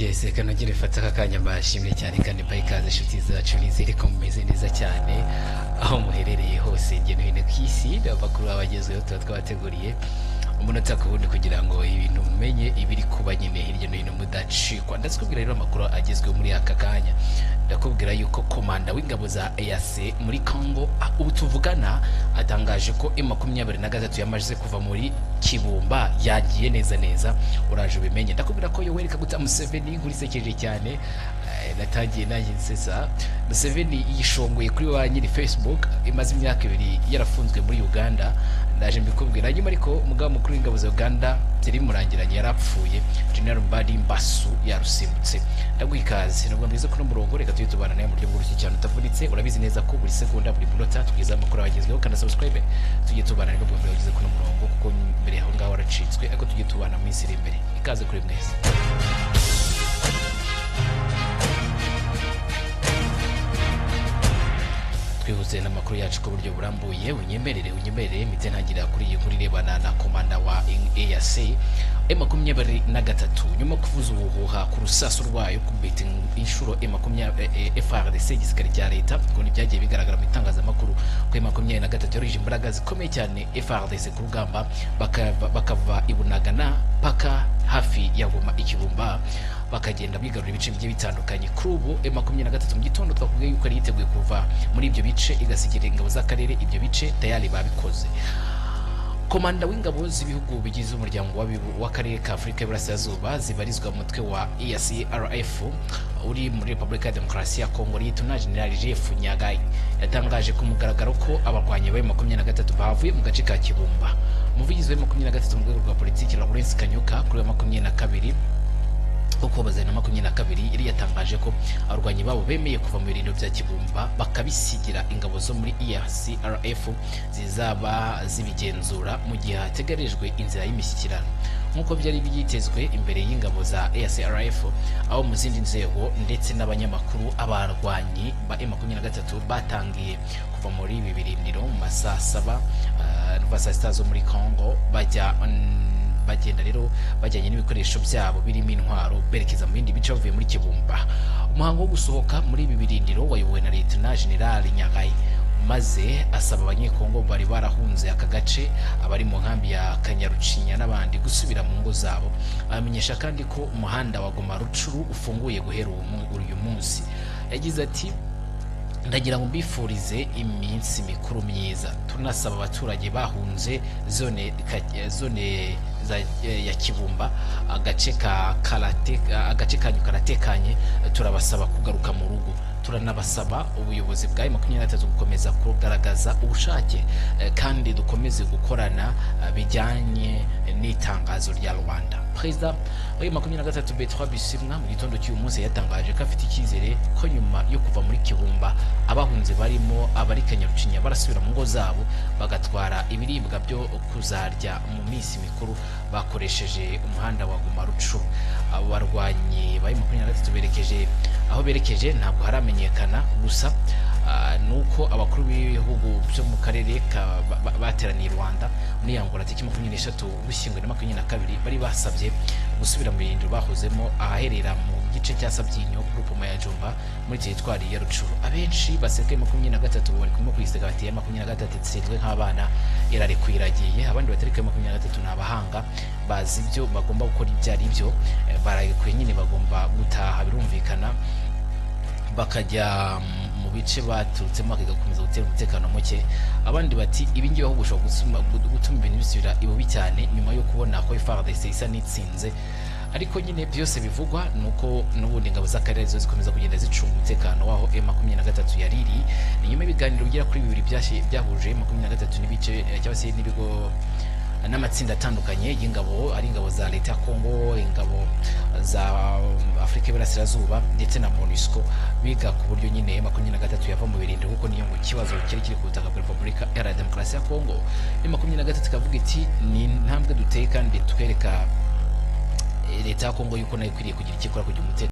Yes, kanogire fata kakanya mbashimye cyane kandi bayikaze inshuti zacu nizere ko mumeze neza cyane aho muherereye hose ngeno hino kwisi n'abakuru abagezweho twabateguriye umunota ku wundi kugira ngo ibintu mumenye ibiri kuba nyine hirya no hino mudacikwa. Ndakubwira rero amakuru agezweho muri aka kanya. Ndakubwira yuko komanda w'ingabo za EAC muri Congo ubu tuvugana atangaje ko M23 yamaze kuva muri Kibumba yagiye neza uraje ubimenye. Ndakubwira ko Yoweri Kaguta Museveni nkurisekeje cyane natangiye nanjye nsesa. Museveni yishongoye kuri wa nyiri Facebook imaze imyaka 2 yarafunzwe muri Uganda. Ndaje mbikubwira nyuma ariko umugabo mukuru w'ingabo za Uganda ziri murangiranye yarapfuye General Mbadi Mbasu yarusimbutse. Ndagwikaze nubwo mbize kuno murongo reka tuye tubana naye mu buryo bw'uruki cyane utavunitse. Urabizi neza ko buri sekonda buri minota tugize amakuru abagezweho kandi subscribe tugiye tubana naye nubwo mbize kuno murongo kuko mbere aho ngaho waracitswe ariko tugiye tubana mu minsi iri imbere. Ikaze kuri mwese. Twihuse n'amakuru yacu ko buryo burambuye unyemerere mite ntangira kuri iyi nkuru irebana na komanda wa EAC M23 nyuma kuvuza ubuhuha ku rusasu rwayo ku betting inshuro FARDC igisirikare cya leta ngo byagiye bigaragara mu itangazamakuru ko M23 yarije imbaraga zikomeye cyane FARDC ku rugamba bakava ibunagana paka hafi ya Goma Ikibumba bakagenda bigarura ibice bigiye bitandukanye. Kuri ubu M23 mu gitondo twakubwiye yuko ari yiteguye kuva muri ibyo bice igasigira ingabo z'akarere ibyo bice tayari babikoze. Komanda w'ingabo z'ibihugu bigize umuryango w'akarere ka Afurika y'Iburasirazuba zibarizwa mu mutwe wa EACRF uri muri Repubulika ya Demokarasi ya Kongo Lieutenant General Jeff Nyagayi yatangaje ku mugaragaro ko abarwanyi ba M23 bavuye mu gace ka Kibumba. Umuvugizi wa M23 mu rwego rwa politiki Lawrence Kanyuka kuri wa 22 uko bazana 22 iri yatangaje ko abarwanyi babo bemeye kuva mu birindo bya Kibumba bakabisigira ingabo zo muri EACRF zizaba zibigenzura mu gihe hategerejwe inzira y'imishyikirano nkuko byari byitezwe imbere y'ingabo za EACRF aho mu zindi nzego ndetse n'abanyamakuru abarwanyi ba M23 batangiye kuva muri ibi birindiro mu masaa 7 zo muri Congo bagenda rero bajyanye n'ibikoresho byabo birimo intwaro berekeza mu bindi bice bavuye muri Kibumba. Umuhango wo gusohoka muri ibi birindiro wayobowe na Lieutenant General Nyagayi maze asaba abanyekongo bari barahunze aka gace abari mu nkambi ya Kanyarucinya n'abandi gusubira mu ngo zabo. Amenyesha kandi ko umuhanda wa Goma Rucuru ufunguye guhera uyu munsi. Yagize ati ndagira ngo mbifurize iminsi mikuru myiza. Tunasaba abaturage bahunze zone ya Kibumba agace kanyu karatekanye turabasaba kugaruka mu rugo. Turanabasaba ubuyobozi bwa M23 gukomeza kugaragaza ubushake kandi dukomeze gukorana bijyanye n'itangazo rya Rwanda. Perezida wa M23 Bertrand Bisimwa mu gitondo cy'uyu munsi yatangaje ko afite icyizere ko nyuma yo kuva muri Kibumba abahunze barimo abari Kanyarucinya barasubira mu ngo zabo bagatwara ibiribwa byo kuzarya mu minsi mikuru bakoresheje umuhanda wa Goma Rucuru. Abo barwanyi ba M23 aho berekeje ntabwo haramenyekana gusa nuko abakuru b'ibihugu byo mu karere bateraniye Rwanda muri Angola tariki 23 Ugushyingo 2022 bari basabye gusubira mu birindiro bahozemo ahaherera mu gice cya Sabyinyo Grupoma ya Jomba muri teritwari ya Rucuru. Abenshi baseka M23 bari kumwe kuyisega bati M23 itsinzwe nk'abana irare kwiragiye. Abandi batarika M23 n'abahanga bazi ibyo bagomba gukora ibyari byo barayikuye nyine bagomba gutaha birumvikana bakajya mu bice baturutsemo akigakomeza gutera umutekano muke. Abandi bati ibingi baho gushobora gutuma ibintu bisubira ibubi cyane nyuma yo kubona ko FARDC isa n'itsinze. Ariko nyine byose bivugwa nuko n'ubundi ingabo z'akarere zo zikomeza kugenda zicunga umutekano waho M23 yariri. Ni nyuma ibiganiro bigera kuri 2 byahuje M23 n'ibice cyangwa se n'ibigo n'amatsinda atandukanye y'ingabo ari ingabo za leta ya Kongo, ingabo za Afurika y'Iburasirazuba ndetse na MONUSCO biga ku buryo nyine M23 yava mu birindiro kuko niyo ngo kibazo kiri ku butaka bwa Repubulika ya Demokarasi ya Kongo. M23 ikavuga iti ni intambwe duteye kandi twereka leta ya Kongo yuko nayo ikwiriye kugira ikikora kugira umutekano